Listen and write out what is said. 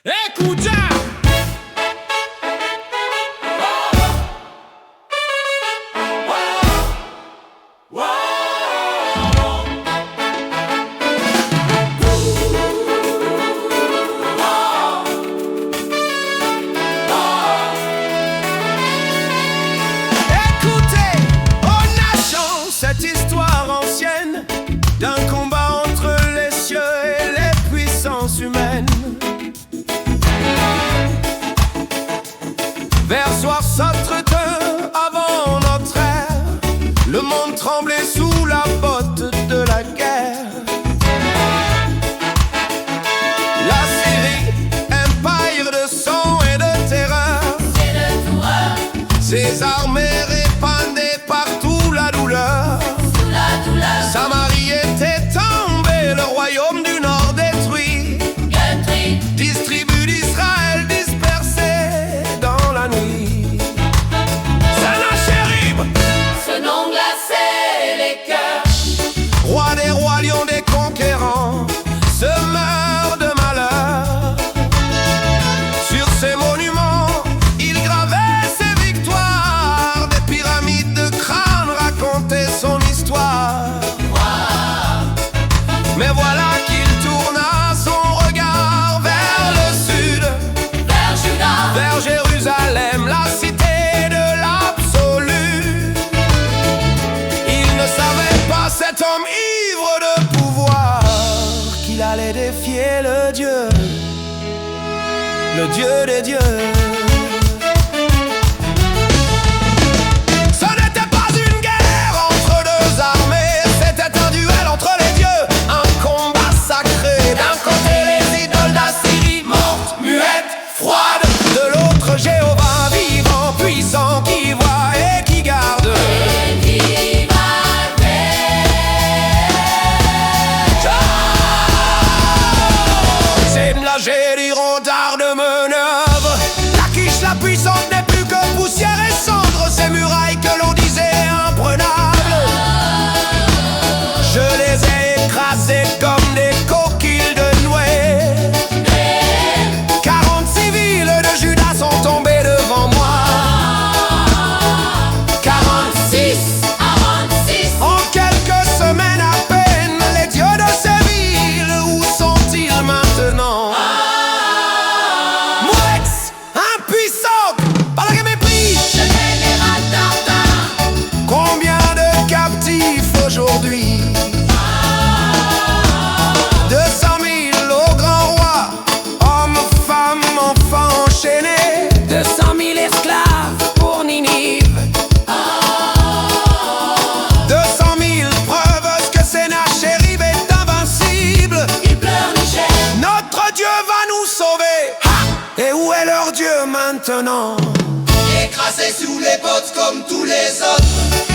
Écoute ça. Cette histoire ancienne d'un combat entre les cieux et les puissances humaines. Vers 61 avant notre ère, le monde tremblait sous la botte de la guerre. La Syrie, empire de sang et de terreur, ses armées répandaient partout la douleur. Samarie était tombée, le royaume du Nord détruit. Distribu d'Israël dispersé dans la nuit. Sennacherib, ce nom glaçait les cœurs. roi des rois, lion des conquérants, se meurt de malheur. Sur ses monuments, il gravait ses victoires. Des pyramides de crâne racontaient son histoire. Mais voilà qu'il tourna son regard vers le sud, Vers Juda, vers Jérusalem, la cité de l'absolu. Il ne savait pas, cet homme ivre de pouvoir, qu'il allait défier le Dieu des dieux. Ce n'était pas une guerre entre deux armées, c'était un duel entre les dieux. D'un côté les idoles d'Assyrie, mortes, muettes, froides. De l'autre Jéhovah vivant, puissant, qui voit et qui garde. C'est la l'Hironde de manœuvre. Lachish la puissante n'est plus que poussière et cendre. Ces murailles que l'on disait imprenables, je les ai écrasées comme des coquilles de nouée. 40 civils de Juda sont tombés devant moi. 46 en quelques semaines à peine. Les dieux de ces villes, où sont-ils maintenant? Mouex, impuissant, par le mépris. général Tartin, Combien de captifs aujourd'hui? 200 000 au grand roi, hommes, femmes, enfants enchaînés. 200 000 esclaves pour Ninive. 200 000 preuves que Sennacherib est invincible. il pleurnichait. Notre Dieu va nous sauver. Ha! Et où est leur Dieu maintenant? Écrasé sous les bottes comme tous les autres.